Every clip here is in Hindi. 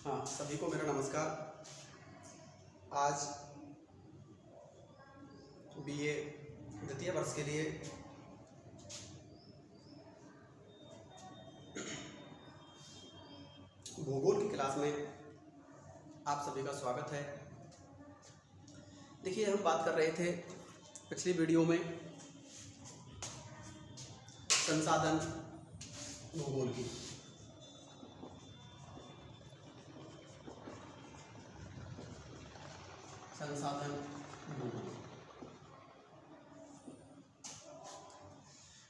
हाँ, सभी को मेरा नमस्कार। आज बीए द्वितीय वर्ष के लिए भूगोल की क्लास में आप सभी का स्वागत है। देखिए, हम बात कर रहे थे पिछली वीडियो में संसाधन भूगोल की। संसाधन भूगोल,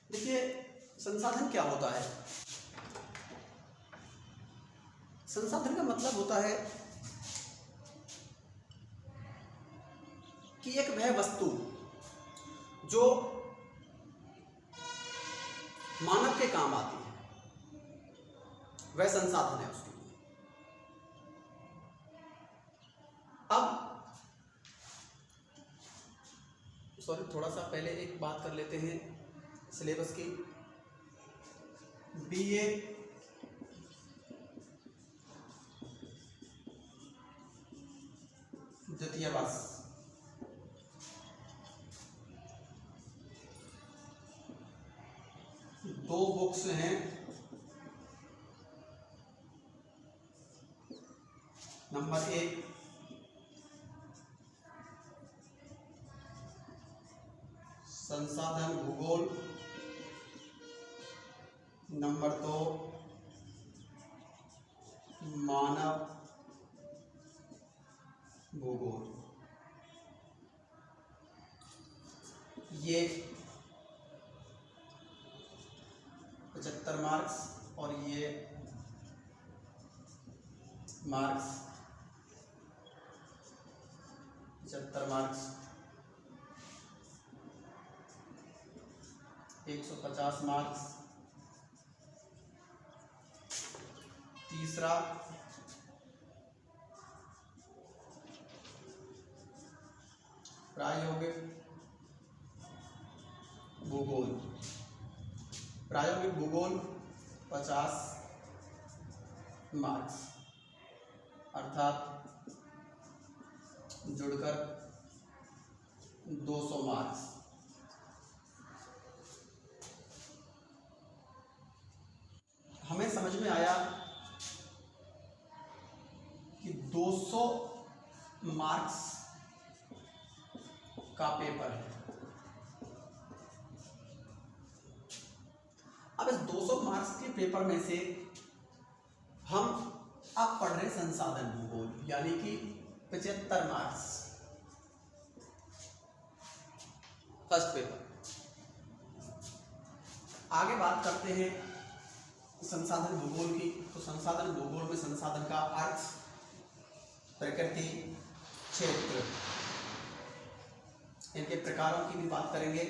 देखिए संसाधन क्या होता है। संसाधन का मतलब होता है कि एक वह वस्तु जो मानव के काम आती है, वह संसाधन है उसके लिए। अब थोड़ा सा पहले एक बात कर लेते हैं सिलेबस की। बीए द्वितीय वर्ष, दो बुक्स हैं। नंबर 1 संसाधन भूगोल, नंबर 2 मानव भूगोल। ये 75 मार्क्स और ये मार्क्स 75 मार्क्स, 150 मार्क्स। तीसरा प्रायोगिक भूगोल। प्रायोगिक भूगोल 50 मार्क्स, अर्थात जुड़कर 200 मार्क्स। हमें समझ में आया कि 200 मार्क्स का पेपर है। अब इस 200 मार्क्स के पेपर में से हम अब पढ़ रहे संसाधन भूगोल, यानी कि 75 मार्क्स फर्स्ट पेपर। आगे बात करते हैं संसाधन भूगोल की। तो संसाधन भूगोल में संसाधन का अर्थ, प्रकृति, क्षेत्र, इनके प्रकारों की भी बात करेंगे।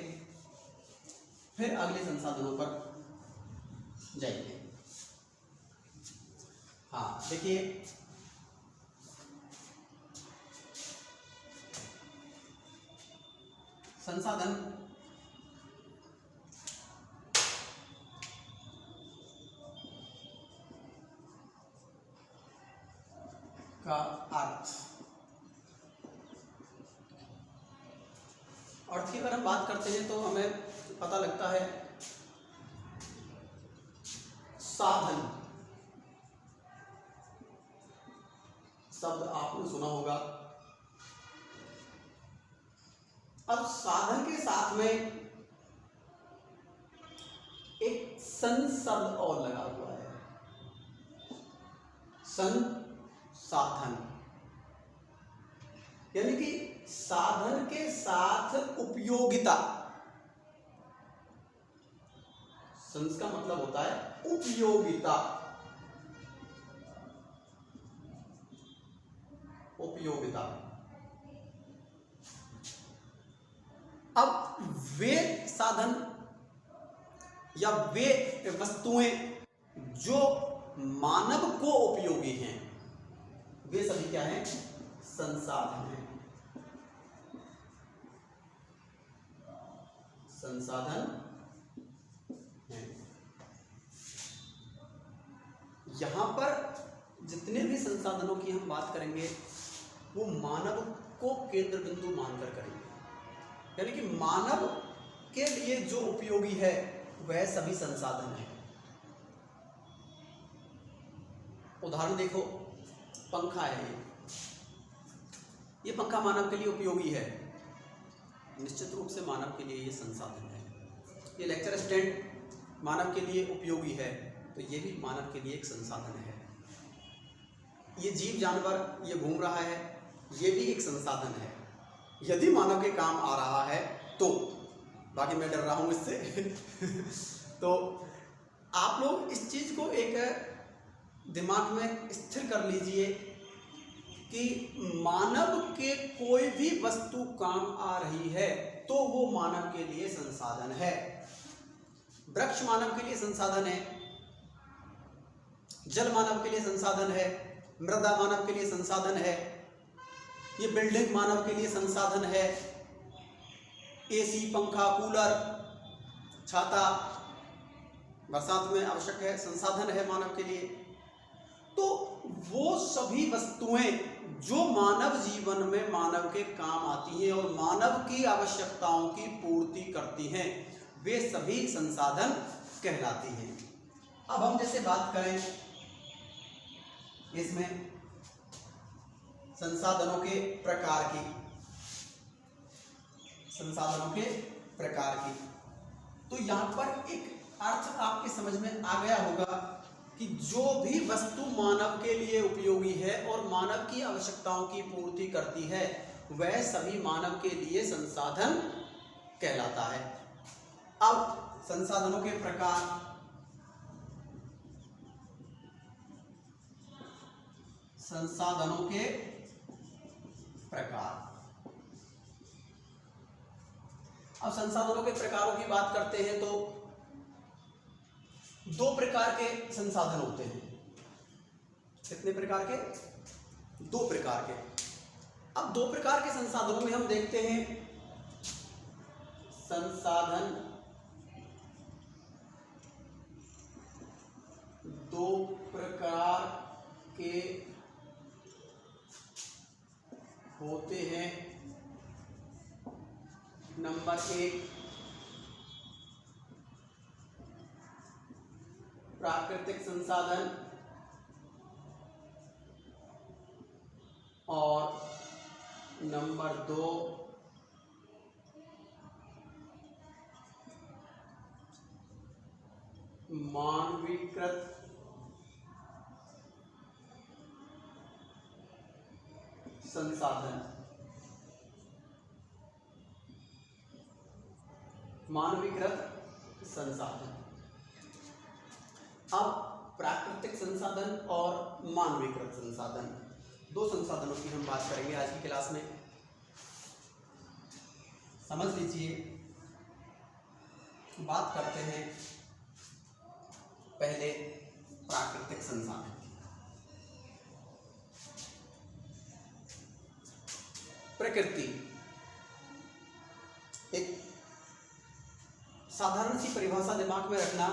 फिर अगले संसाधनों पर जाएंगे। हाँ, देखिए संसाधन का अर्थ की अगर हम बात करते हैं तो हमें पता लगता है साधन शब्द आपने सुना होगा। अब साधन के साथ में एक सन शब्द और लगा हुआ है, संसाधन, यानी कि साधन के साथ उपयोगिता। संस का मतलब होता है उपयोगिता। उपयोगिता। अब वे साधन या वे वस्तुएं जो मानव को उपयोगी हैं, वे सभी क्या हैं? संसाधन हैं। संसाधन हैं। यहां पर जितने भी संसाधनों की हम बात करेंगे वो मानव को केंद्र बिंदु मानकर करेंगे, यानी कि मानव के लिए जो उपयोगी है वह सभी संसाधन है। उदाहरण देखो, पंखा है, ये पंखा मानव के लिए उपयोगी है, निश्चित रूप से मानव के लिए ये संसाधन है। ये लेक्चर स्टैंड मानव के लिए उपयोगी है, तो ये भी मानव के लिए एक संसाधन है। ये जीव जानवर ये घूम रहा है, ये भी एक संसाधन है, यदि मानव के काम आ रहा है तो। बाकी मैं डर रहा हूँ इससे तो आप लोग इस चीज़ को एक दिमाग में स्थिर कर लीजिए कि मानव के कोई भी वस्तु काम आ रही है तो वो मानव के लिए संसाधन है। वृक्ष मानव के लिए संसाधन है, जल मानव के लिए संसाधन है, मृदा मानव के लिए संसाधन है, ये बिल्डिंग मानव के लिए संसाधन है, एसी, पंखा, कूलर, छाता बरसात में आवश्यक है, संसाधन है मानव के लिए। तो वो सभी वस्तुएं जो मानव जीवन में मानव के काम आती हैं और मानव की आवश्यकताओं की पूर्ति करती हैं, वे सभी संसाधन कहलाती हैं। अब हम जैसे बात करें इसमें संसाधनों के प्रकार की, संसाधनों के प्रकार की, तो यहाँ पर एक अर्थ आपके समझ में आ गया होगा कि जो भी वस्तु मानव के लिए उपयोगी है और मानव की आवश्यकताओं की पूर्ति करती है वह सभी मानव के लिए संसाधन कहलाता है। अब संसाधनों के प्रकार, संसाधनों के प्रकार। अब संसाधनों के प्रकारों की बात करते हैं तो दो प्रकार के संसाधन होते हैं। कितने प्रकार के? दो प्रकार के। अब दो प्रकार के संसाधनों में हम देखते हैं संसाधन दो प्रकार के होते हैं। नंबर 1 प्राकृतिक संसाधन और नंबर 2 मानवीकृत संसाधन। मानवीकृत संसाधन। अब प्राकृतिक संसाधन और मानवीकृत संसाधन, दो संसाधनों की हम बात करेंगे आज की क्लास में। समझ लीजिए, बात करते हैं पहले प्राकृतिक संसाधन की। प्रकृति, एक साधारण सी परिभाषा दिमाग में रखना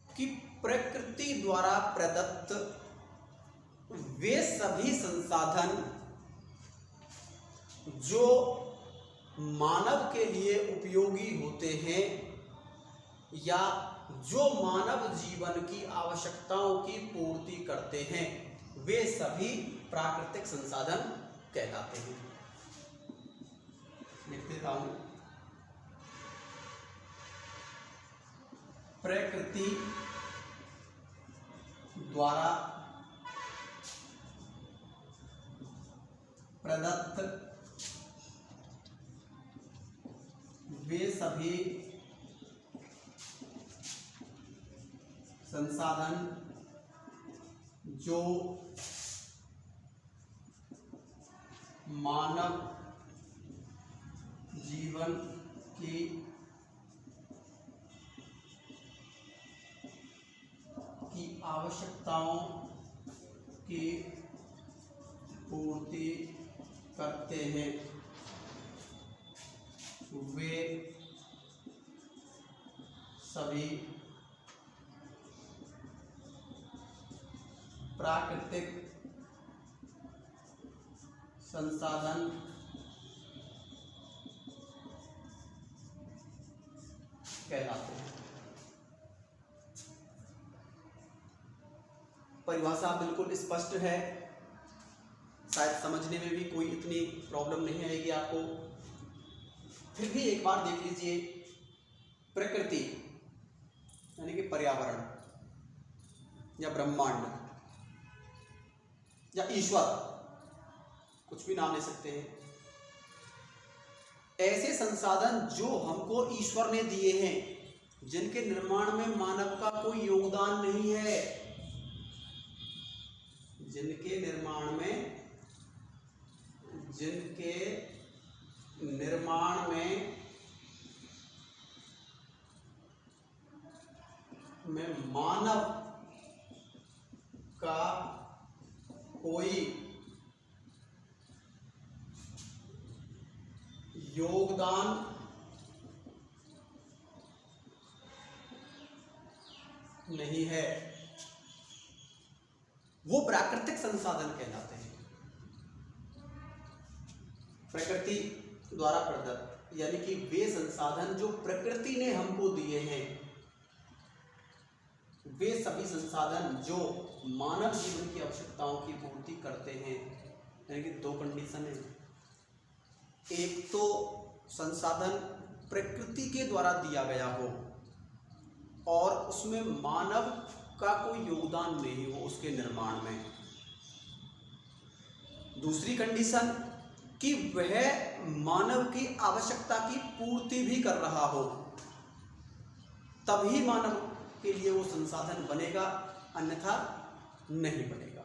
कि प्रकृति द्वारा प्रदत्त वे सभी संसाधन जो मानव के लिए उपयोगी होते हैं या जो मानव जीवन की आवश्यकताओं की पूर्ति करते हैं, वे सभी प्राकृतिक संसाधन कहलाते हैं। लिख देता हूं, प्रकृति द्वारा प्रदत्त वे सभी संसाधन जो मानव जीवन की आवश्यकताओं की पूर्ति करते हैं, वे सभी प्राकृतिक संसाधन कहलाते हैं। परिभाषा बिल्कुल स्पष्ट है, शायद समझने में भी कोई इतनी प्रॉब्लम नहीं आएगी आपको। फिर भी एक बार देख लीजिए, प्रकृति यानी कि पर्यावरण या ब्रह्मांड या ईश्वर, कुछ भी नाम ले सकते हैं, ऐसे संसाधन जो हमको ईश्वर ने दिए हैं, जिनके निर्माण में मानव का कोई योगदान नहीं है, जिनके निर्माण में मानव का कोई योगदान नहीं है, वो प्राकृतिक संसाधन कहलाते हैं। प्रकृति द्वारा प्रदत्त यानी कि वे संसाधन जो प्रकृति ने हमको दिए हैं, वे सभी संसाधन जो मानव जीवन की आवश्यकताओं की पूर्ति करते हैं। यानी कि दो कंडीशन है, एक तो संसाधन प्रकृति के द्वारा दिया गया हो और उसमें मानव का कोई योगदान नहीं हो उसके निर्माण में। दूसरी कंडीशन कि वह मानव की आवश्यकता की पूर्ति भी कर रहा हो, तभी मानव के लिए वो संसाधन बनेगा, अन्यथा नहीं बनेगा।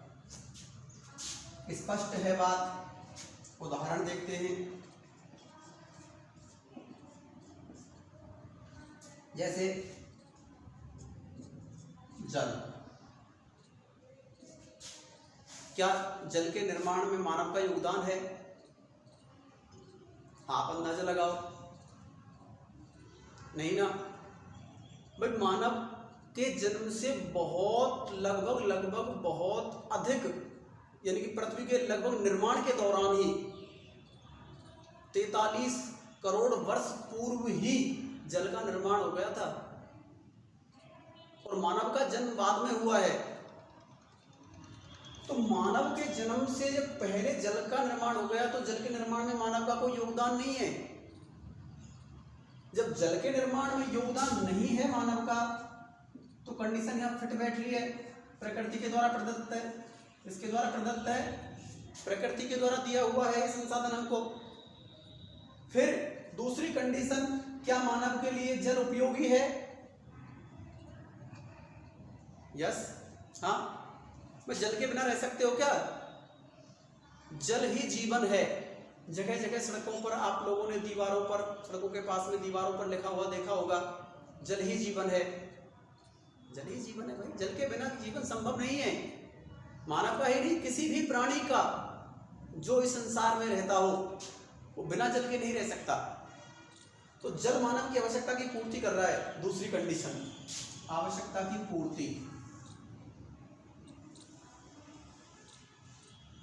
स्पष्ट है बात। उदाहरण देखते हैं, जैसे जल। क्या जल के निर्माण में मानव का योगदान है? आप अंदाजा लगाओ, नहीं ना भाई। मानव के जन्म से बहुत लगभग बहुत अधिक, यानी कि पृथ्वी के लगभग निर्माण के दौरान ही 43 करोड़ वर्ष पूर्व ही जल का निर्माण हो गया था और मानव का जन्म बाद में हुआ है। तो मानव के जन्म से जब पहले जल का निर्माण हो गया, तो जल के निर्माण में मानव का कोई योगदान नहीं है। जब जल के निर्माण में योगदान नहीं है मानव का, तो कंडीशन यहां फिट बैठ रही है। प्रकृति के द्वारा प्रदत्त है, इसके द्वारा प्रदत्त है, प्रकृति के द्वारा दिया हुआ है संसाधन हमको। फिर दूसरी कंडीशन, क्या मानव के लिए जल उपयोगी है? यस, हाँ। मैं जल के बिना रह सकते हो क्या? जल ही जीवन है। जगह जगह सड़कों पर आप लोगों ने दीवारों पर, सड़कों के पास में दीवारों पर लिखा हुआ देखा होगा, जल ही जीवन है। जल ही जीवन है भाई, जल के बिना जीवन संभव नहीं है। मानव का ही नहीं, किसी भी प्राणी का जो इस संसार में रहता हो, वो बिना जल के नहीं रह सकता। तो जल मानव की आवश्यकता की पूर्ति कर रहा है। दूसरी कंडीशन, आवश्यकता की पूर्ति।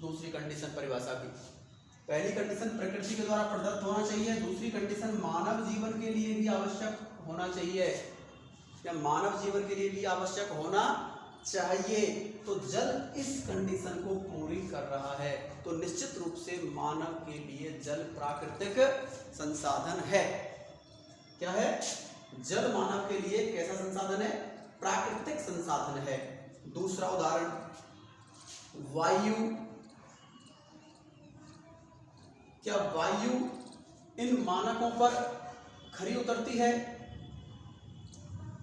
दूसरी कंडीशन परिभाषा की, पहली कंडीशन प्रकृति के द्वारा प्रदत्त होना चाहिए, दूसरी कंडीशन मानव जीवन के लिए भी आवश्यक होना चाहिए, या मानव जीवन के लिए भी आवश्यक होना चाहिए। तो जल इस कंडीशन को पूरी कर रहा है, तो निश्चित रूप से मानव के लिए जल प्राकृतिक संसाधन है। क्या है? जल मानव के लिए कैसा संसाधन है? प्राकृतिक संसाधन है। दूसरा उदाहरण, वायु। क्या वायु इन मानकों पर खरी उतरती है?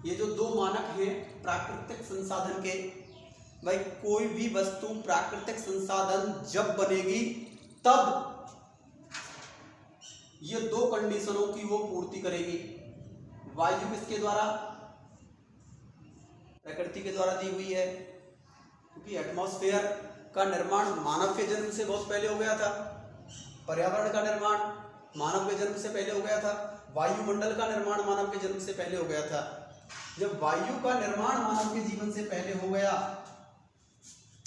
ये जो दो मानक हैं प्राकृतिक संसाधन के, भाई कोई भी वस्तु प्राकृतिक संसाधन जब बनेगी तब ये दो कंडीशनों की वो पूर्ति करेगी। वायु किसके द्वारा? प्रकृति के द्वारा दी हुई है, क्योंकि एटमॉस्फेयर का निर्माण मानव के जन्म से बहुत पहले हो गया था। पर्यावरण का निर्माण मानव के जन्म से पहले हो गया था। वायुमंडल का निर्माण मानव के जन्म से पहले हो गया था। जब वायु का निर्माण मानव के जीवन से पहले हो गया,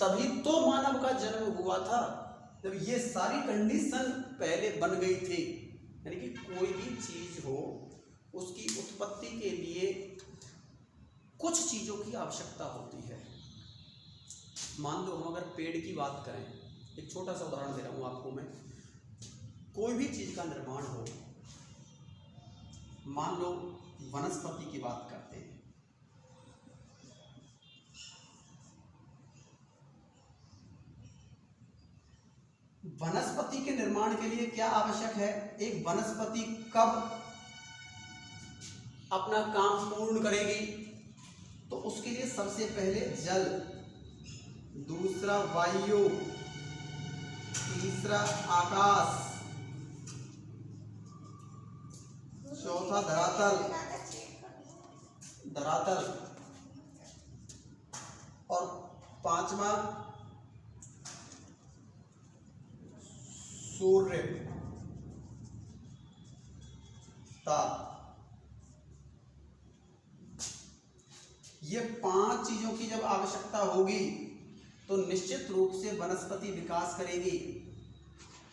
तभी तो मानव का जन्म हुआ था, जब ये सारी कंडीशन पहले बन गई थी। यानी कि कोई भी चीज हो उसकी उत्पत्ति के लिए कुछ चीजों की आवश्यकता होती है। मान लो हम अगर पेड़ की बात करें, एक छोटा सा उदाहरण दे रहा हूं आपको मैं। कोई भी चीज का निर्माण हो, मान लो वनस्पति की बात करते हैं। वनस्पति के निर्माण के लिए क्या आवश्यक है? एक वनस्पति कब अपना काम पूर्ण करेगी? तो उसके लिए सबसे पहले जल, दूसरा वायु, तीसरा आकाश, चौथा धरातल और पांचवा सूर्य ताप। ये 5 चीजों की जब आवश्यकता होगी तो निश्चित रूप से वनस्पति विकास करेगी।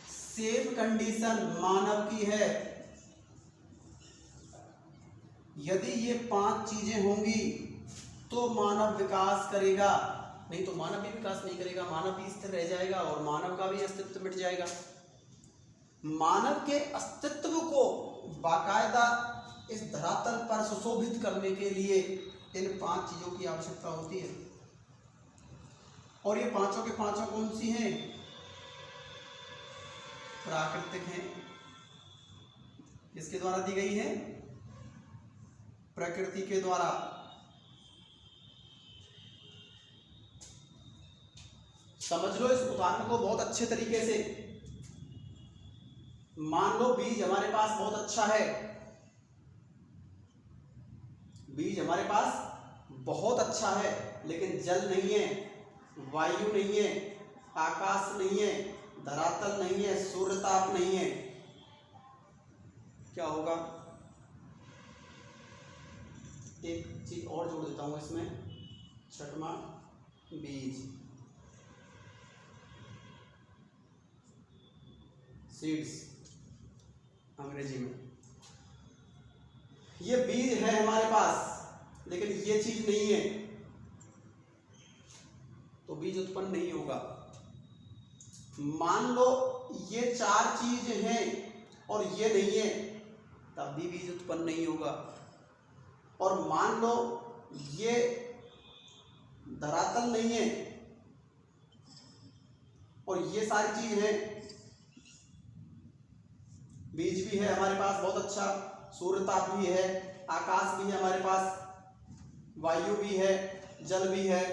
सेम कंडीशन मानव की है। यदि ये 5 चीजें होंगी तो मानव विकास करेगा, नहीं तो मानव भी विकास नहीं करेगा। मानव भी स्थिर रह जाएगा और मानव का भी अस्तित्व मिट जाएगा। मानव के अस्तित्व को बाकायदा इस धरातल पर सुशोभित करने के लिए इन 5 चीजों की आवश्यकता होती है। और ये पांचों के पांचों कौन सी हैं? प्राकृतिक हैं। किसके द्वारा दी गई है? प्रकृति के द्वारा। समझ लो इस उदाहरण को बहुत अच्छे तरीके से। मान लो बीज हमारे पास बहुत अच्छा है, बीज हमारे पास बहुत अच्छा है, लेकिन जल नहीं है, वायु नहीं है, आकाश नहीं है, धरातल नहीं है, सूर्य ताप नहीं है। क्या होगा? एक चीज और जोड़ देता हूं इसमें, 6वां बीज, सीड्स अंग्रेजी में। ये बीज है हमारे पास, लेकिन ये चीज नहीं है, तो बीज उत्पन्न नहीं होगा। मान लो ये 4 चीज हैं और ये नहीं है, तब भी बीज उत्पन्न नहीं होगा। और मान लो ये धरातल नहीं है और ये सारी चीज है, बीज भी है हमारे पास बहुत अच्छा, सूर्य ताप भी है, आकाश भी है हमारे पास, वायु भी है, जल भी है।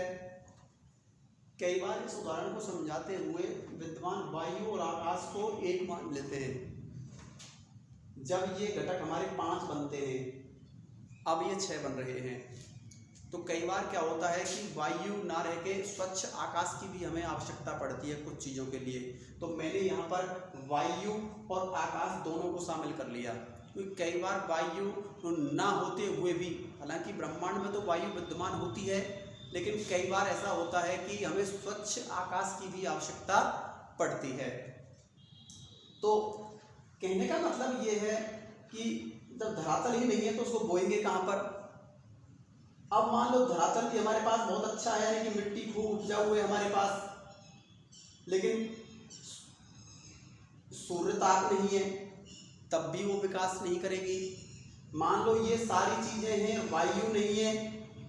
कई बार इस उदाहरण को समझाते हुए विद्वान वायु और आकाश को एक मान लेते हैं। जब ये घटक हमारे 5 बनते हैं, अब ये 6 बन रहे हैं, तो कई बार क्या होता है कि वायु ना रह के स्वच्छ आकाश की भी हमें आवश्यकता पड़ती है कुछ चीज़ों के लिए। तो मैंने यहाँ पर वायु और आकाश दोनों को शामिल कर लिया, क्योंकि कई बार वायु ना होते हुए भी, हालांकि ब्रह्मांड में तो वायु विद्यमान होती है, लेकिन कई बार ऐसा होता है कि हमें स्वच्छ आकाश की भी आवश्यकता पड़ती है। तो कहने का मतलब ये है कि जब धरातल ही नहीं है तो उसको बोएंगे कहाँ पर? अब मान लो धरातल भी हमारे पास बहुत अच्छा है, यानी कि मिट्टी खूब उपजाऊ है हमारे पास, लेकिन सूर्य ताप नहीं है, तब भी वो विकास नहीं करेगी। मान लो ये सारी चीजें हैं, वायु नहीं है,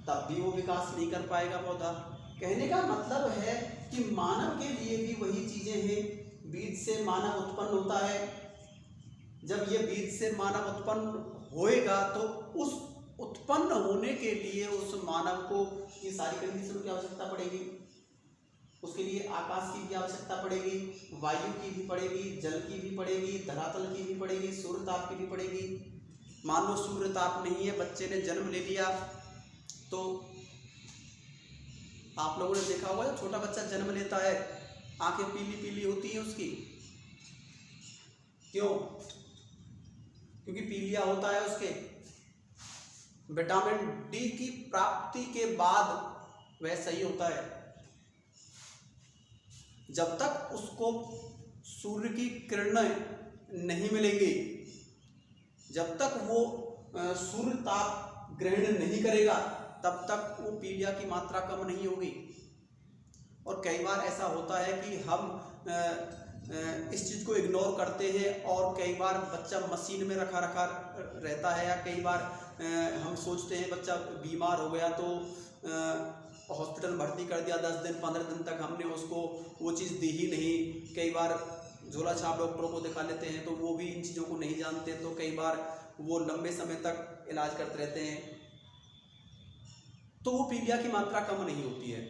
तब भी वो विकास नहीं कर पाएगा पौधा। कहने का मतलब है कि मानव के लिए भी वही चीजें हैं। बीज से मानव उत्पन्न होता है, जब ये बीज से मानव उत्पन्न होएगा तो उस उत्पन्न होने के लिए उस मानव को ये सारी कंडीशन की आवश्यकता पड़ेगी। उसके लिए आकाश की भी आवश्यकता पड़ेगी, वायु की भी पड़ेगी, जल की भी पड़ेगी, धरातल की भी पड़ेगी, सूर्य ताप की भी पड़ेगी। मान लो सूर्य ताप नहीं है, बच्चे ने जन्म ले लिया, तो आप लोगों ने देखा होगा जब छोटा बच्चा जन्म लेता है आंखें पीली पीली होती है उसकी। क्यों? क्योंकि पीलिया होता है उसके। विटामिन डी की प्राप्ति के बाद वह सही होता है। जब तक उसको सूर्य की किरणें नहीं मिलेंगी, जब तक वो सूर्य ताप ग्रहण नहीं करेगा, तब तक वो पीलिया की मात्रा कम नहीं होगी। और कई बार ऐसा होता है कि हम इस चीज़ को इग्नोर करते हैं और कई बार बच्चा मशीन में रखा रहता है, या कई बार हम सोचते हैं बच्चा बीमार हो गया तो हॉस्पिटल भर्ती कर दिया, 10 दिन 15 दिन तक हमने उसको वो चीज़ दी ही नहीं। कई बार झोला छाप डॉक्टरों को दिखा लेते हैं तो वो भी इन चीज़ों को नहीं जानते, तो कई बार वो लंबे समय तक इलाज करते रहते हैं, तो वो पीलिया की मात्रा कम नहीं होती है।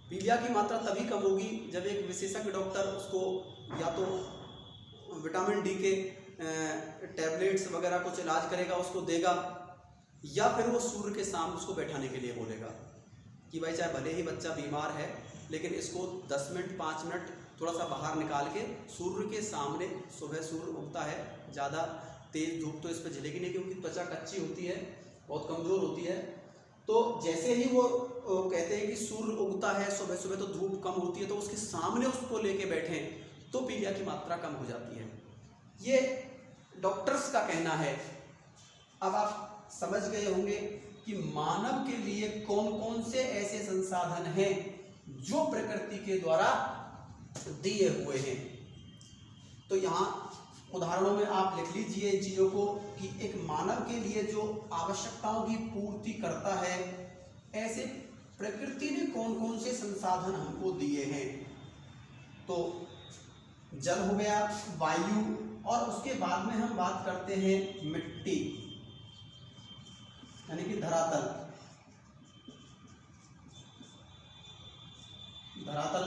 पीलिया की मात्रा तभी कम होगी जब एक विशेषज्ञ डॉक्टर उसको या तो विटामिन डी के टैबलेट्स वगैरह कुछ इलाज करेगा, उसको देगा, या फिर वो सूर्य के सामने उसको बैठाने के लिए बोलेगा कि भाई चाहे भले ही बच्चा बीमार है लेकिन इसको 10 मिनट 5 मिनट थोड़ा सा बाहर निकाल के सूर्य के सामने, सुबह सूर्य उगता है, ज़्यादा तेज़ धूप तो इस पर झलेगी नहीं क्योंकि त्वचा कच्ची होती है, बहुत कमज़ोर होती है। तो जैसे ही वो कहते हैं कि सूर्य उगता है सुबह सुबह तो धूप कम होती है, तो उसके सामने उसको लेके बैठें तो पीलिया की मात्रा कम हो जाती है। ये डॉक्टर्स का कहना है। अब आप समझ गए होंगे कि मानव के लिए कौन कौन से ऐसे संसाधन हैं जो प्रकृति के द्वारा दिए हुए हैं। तो यहाँ उदाहरणों में आप लिख लीजिए इन चीज़ों को कि एक मानव के लिए जो आवश्यकताओं की पूर्ति करता है, ऐसे प्रकृति ने कौन कौन से संसाधन हमको दिए हैं। तो जल हो गया, वायु, और उसके बाद में हम बात करते हैं मिट्टी यानी कि धरातल। धरातल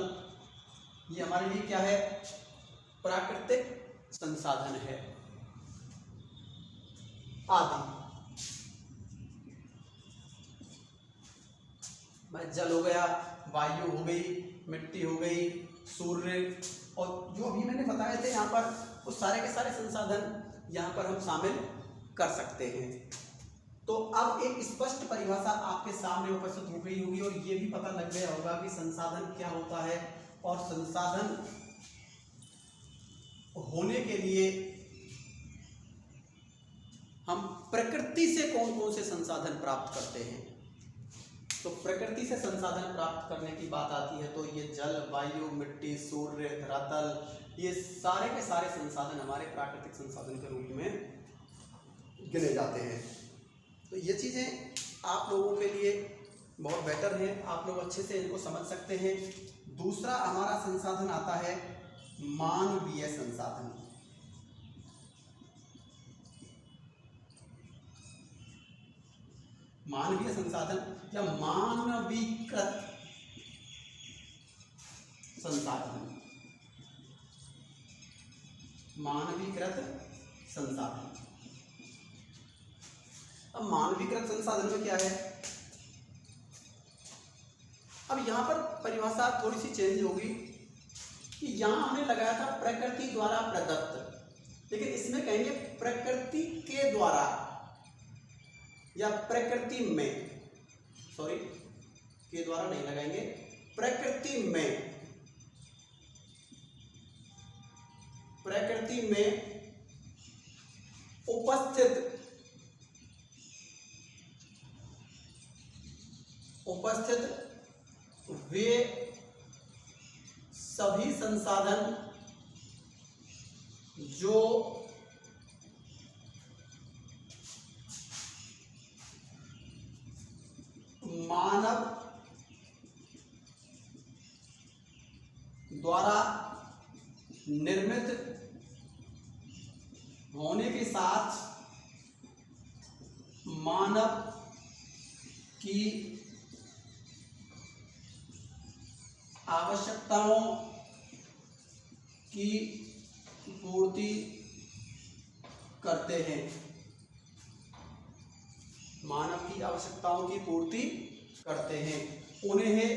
ये हमारे लिए क्या है? प्राकृतिक संसाधन है आदि। जल हो गया, वायु हो गई, मिट्टी हो गई, सूर्य, और जो अभी मैंने बताए थे यहाँ पर वो सारे के सारे संसाधन यहाँ पर हम शामिल कर सकते हैं। तो अब एक स्पष्ट परिभाषा आपके सामने उपस्थित हो गई होगी और ये भी पता लग गया होगा कि संसाधन क्या होता है और संसाधन होने के लिए हम प्रकृति से कौन कौन से संसाधन प्राप्त करते हैं। तो प्रकृति से संसाधन प्राप्त करने की बात आती है तो ये जल, वायु, मिट्टी, सूर्य, धरातल, ये सारे के सारे संसाधन हमारे प्राकृतिक संसाधन के रूप में गिने जाते हैं। तो ये चीज़ें आप लोगों के लिए बहुत बेटर हैं, आप लोग अच्छे से इनको समझ सकते हैं। दूसरा हमारा संसाधन आता है मानवीय संसाधन। मानवीय संसाधन या मानवीकृत संसाधन। मानवीकृत संसाधन। अब मानवीकृत संसाधन में क्या है? अब यहां पर परिभाषा थोड़ी सी चेंज होगी कि यहां हमने लगाया था प्रकृति द्वारा प्रदत्त, लेकिन इसमें कहेंगे प्रकृति के द्वारा या प्रकृति में, सॉरी के द्वारा नहीं लगाएंगे, प्रकृति में, प्रकृति में उपस्थित वे सभी संसाधन जो मानव द्वारा निर्मित होने के साथ मानव की आवश्यकताओं की पूर्ति करते हैं। मानव की आवश्यकताओं की पूर्ति करते हैं, उन्हें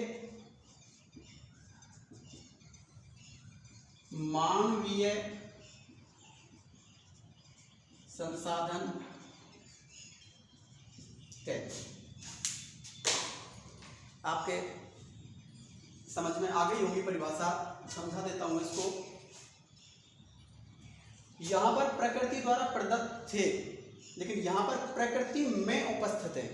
मानवीय संसाधन कहते हैं। आपके समझ में आ गई होगी परिभाषा, समझा देता हूं इसको। यहां पर प्रकृति द्वारा प्रदत्त थे, लेकिन यहां पर प्रकृति में उपस्थित है,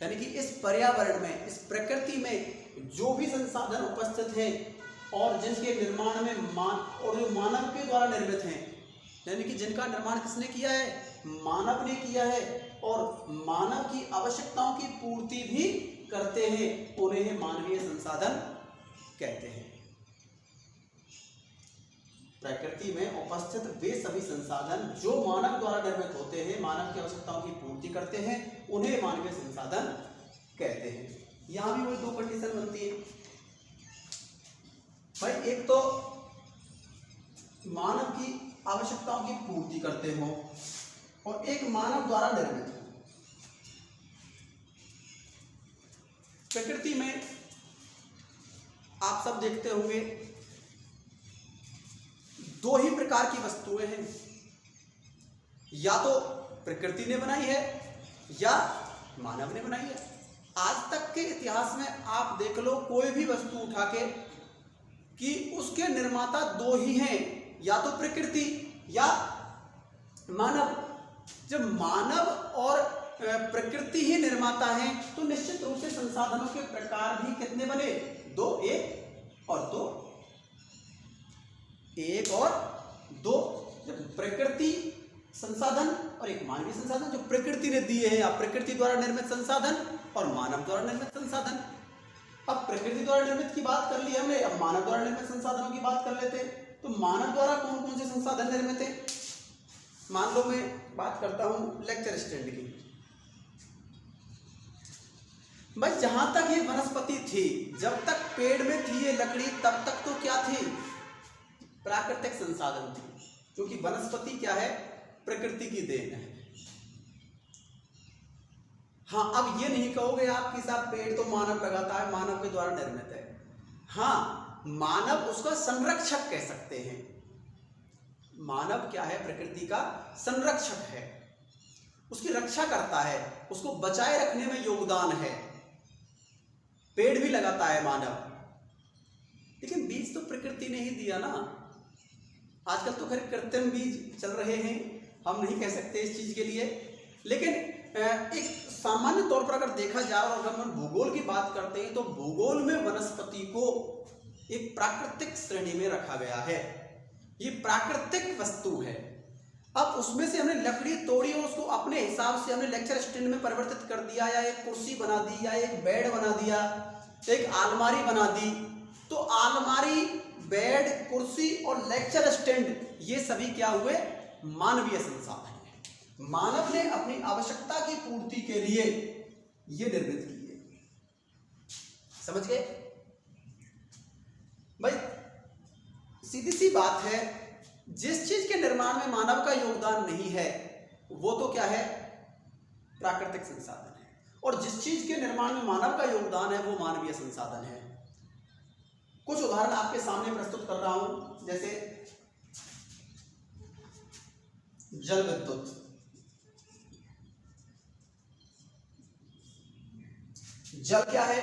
यानी कि इस पर्यावरण में, इस प्रकृति में जो भी संसाधन उपस्थित हैं और जिनके निर्माण में और जो मानव के द्वारा निर्मित हैं, यानी कि जिनका निर्माण किसने किया है, मानव ने किया है, और मानव की आवश्यकताओं की पूर्ति भी करते हैं, उन्हें मानवीय संसाधन कहते हैं। प्रकृति में उपस्थित वे सभी संसाधन जो मानव द्वारा निर्मित होते हैं, मानव की आवश्यकताओं की पूर्ति करते हैं, उन्हें मानवीय संसाधन कहते हैं। यहां भी वही दो कंडीशन बनती है भाई, एक तो मानव की आवश्यकताओं की पूर्ति करते हो और एक मानव द्वारा निर्मित हो। प्रकृति में आप सब देखते होंगे दो ही प्रकार की वस्तुएं हैं, या तो प्रकृति ने बनाई है या मानव ने बनाई है। आज तक के इतिहास में आप देख लो कोई भी वस्तु उठा के कि उसके निर्माता दो ही हैं, या तो प्रकृति या मानव। जब मानव और प्रकृति ही निर्माता है तो निश्चित रूप से संसाधनों के प्रकार भी कितने बने, दो, एक और दो, एक और दो। जब प्रकृति संसाधन और एक मानवीय संसाधन जो प्रकृति ने दिए हैं, या प्रकृति द्वारा निर्मित संसाधन और मानव द्वारा निर्मित संसाधन। अब प्रकृति द्वारा निर्मित की बात कर ली हमने, अब मानव द्वारा निर्मित संसाधनों की बात कर लेते हैं। तो मानव द्वारा कौन कौन से संसाधन निर्मित हैं? मान लो मैं बात करता हूं लेक्चर स्टैंड की। भाई जहां तक ये वनस्पति थी, जब तक पेड़ में थी ये लकड़ी, तब तक तो क्या थी, प्राकृतिक संसाधन थी, क्योंकि वनस्पति क्या है, प्रकृति की देन है। हाँ, अब ये नहीं कहोगे आप कि साहब पेड़ तो मानव लगाता है, मानव के द्वारा निर्मित है। हाँ, मानव उसका संरक्षक कह सकते हैं। मानव क्या है, प्रकृति का संरक्षक है, उसकी रक्षा करता है, उसको बचाए रखने में योगदान है। पेड़ भी लगाता है मानव, लेकिन बीज तो प्रकृति ने ही दिया ना। आजकल तो खैर कृत्रिम बीज चल रहे हैं, हम नहीं कह सकते इस चीज के लिए, लेकिन एक सामान्य तौर पर अगर देखा जाए और अगर हम भूगोल की बात करते हैं तो भूगोल में वनस्पति को एक प्राकृतिक श्रेणी में रखा गया है। ये प्राकृतिक वस्तु है। अब उसमें से हमने लकड़ी तोड़ी और उसको अपने हिसाब से हमने लेक्चर स्टैंड में परिवर्तित कर दिया, या एक कुर्सी बना दी, या एक बेड बना दिया, एक आलमारी बना दी। तो आलमारी, बेड, कुर्सी और लेक्चर स्टैंड ये सभी क्या हुए, मानवीय संसाधन है। मानव ने अपनी आवश्यकता की पूर्ति के लिए ये निर्मित किए। समझ गए भाई? सीधी सी बात है, जिस चीज के निर्माण में मानव का योगदान नहीं है वो तो क्या है, प्राकृतिक संसाधन है, और जिस चीज के निर्माण में मानव का योगदान है वो मानवीय संसाधन है। कुछ उदाहरण आपके सामने प्रस्तुत कर रहा हूं, जैसे जल विद्युत। जल क्या है,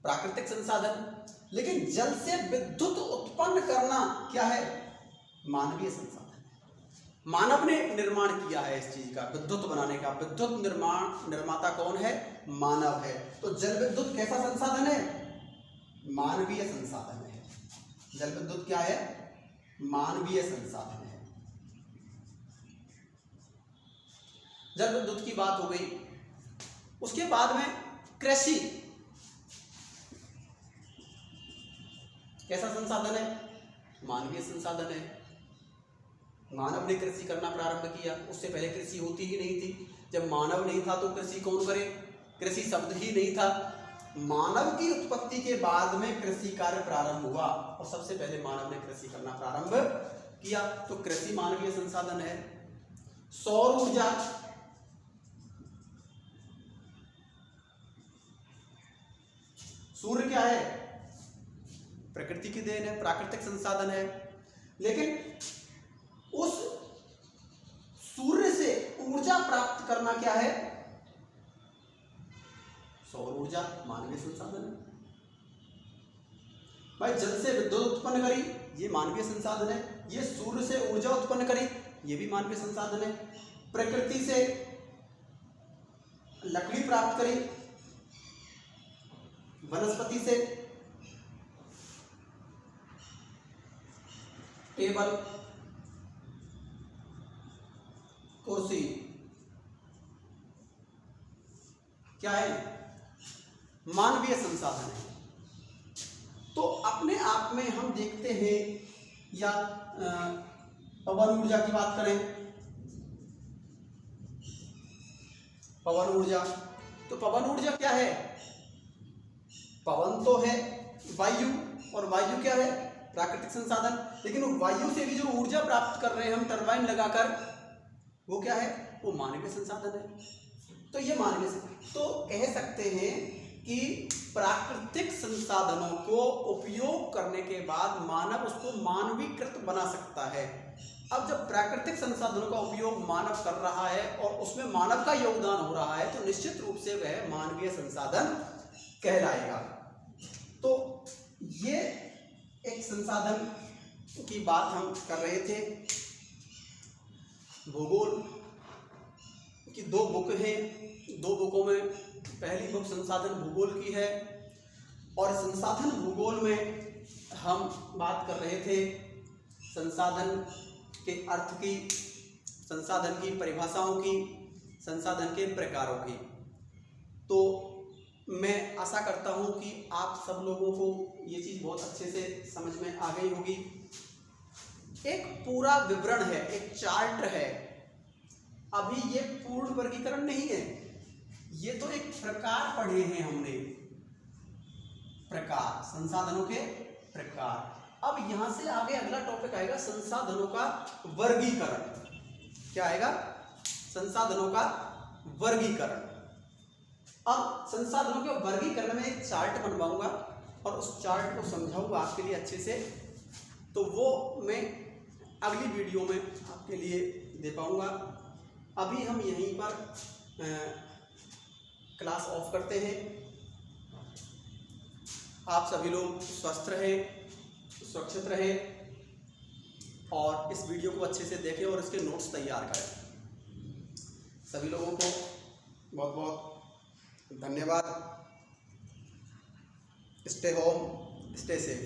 प्राकृतिक संसाधन, लेकिन जल से विद्युत उत्पन्न करना क्या है, मानवीय संसाधन है। मानव ने निर्माण किया है इस चीज का, विद्युत बनाने का। विद्युत निर्माता कौन है, मानव है। तो जल विद्युत कैसा संसाधन है, मानवीय संसाधन है। जल विद्युत क्या है, मानवीय संसाधन है। जल विद्युत की बात हो गई। उसके बाद में कृषि कैसा संसाधन है, मानवीय संसाधन है। मानव ने कृषि करना प्रारंभ किया, उससे पहले कृषि होती ही नहीं थी। जब मानव नहीं था तो कृषि कौन करे, कृषि शब्द ही नहीं था। मानव की उत्पत्ति के बाद में कृषि कार्य प्रारंभ हुआ और सबसे पहले मानव ने कृषि करना प्रारंभ किया। तो कृषि मानवीय संसाधन है। सौर ऊर्जा, सूर्य क्या है, प्रकृति की देन है, प्राकृतिक संसाधन है। लेकिन उस सूर्य से ऊर्जा प्राप्त करना क्या है, सौर ऊर्जा, मानवीय संसाधन है। भाई जल से विद्युत उत्पन्न करी, ये मानवीय संसाधन है। ये सूर्य से ऊर्जा उत्पन्न करी, ये भी मानवीय संसाधन है। प्रकृति से लकड़ी प्राप्त करी, वनस्पति से टेबल, कुर्सी, क्या है, मानवीय संसाधन है। तो अपने आप में हम देखते हैं, या पवन ऊर्जा की बात करें, पवन ऊर्जा, तो पवन ऊर्जा क्या है, पवन तो है वायु, और वायु क्या है, प्राकृतिक संसाधन। लेकिन वायु से भी जो ऊर्जा प्राप्त कर रहे हैं हम टरबाइन लगाकर, वो क्या है, वो मानवीय संसाधन है। तो ये मानवीय, तो कह सकते हैं कि प्राकृतिक संसाधनों को उपयोग करने के बाद मानव उसको मानवीकृत बना सकता है। अब जब प्राकृतिक संसाधनों का उपयोग मानव कर रहा है और उसमें मानव का योगदान हो रहा है, तो निश्चित रूप से वह मानवीय संसाधन कहलाएगा। तो ये एक संसाधन की बात हम कर रहे थे। भूगोल की 2 बुक हैं, 2 बुकों में पहली बुक संसाधन भूगोल की है, और संसाधन भूगोल में हम बात कर रहे थे संसाधन के अर्थ की, संसाधन की परिभाषाओं की, संसाधन के प्रकारों की। तो मैं आशा करता हूँ कि आप सब लोगों को ये चीज़ बहुत अच्छे से समझ में आ गई होगी। एक पूरा विवरण है, एक चार्ट है। अभी ये पूर्ण वर्गीकरण नहीं है, ये तो एक प्रकार पढ़े हैं हमने, प्रकार, संसाधनों के प्रकार। अब यहां से आगे अगला टॉपिक आएगा संसाधनों का वर्गीकरण। क्या आएगा, संसाधनों का वर्गीकरण। अब संसाधनों के वर्गीकरण में एक चार्ट बनवाऊंगा और उस चार्ट को समझाऊंगा आपके लिए अच्छे से, तो वो मैं अगली वीडियो में आपके लिए दे पाऊंगा। अभी हम यहीं पर क्लास ऑफ करते हैं। आप सभी लोग स्वस्थ रहें, सुरक्षित रहें, और इस वीडियो को अच्छे से देखें और इसके नोट्स तैयार करें। सभी लोगों को बहुत बहुत धन्यवाद। Stay home, stay safe.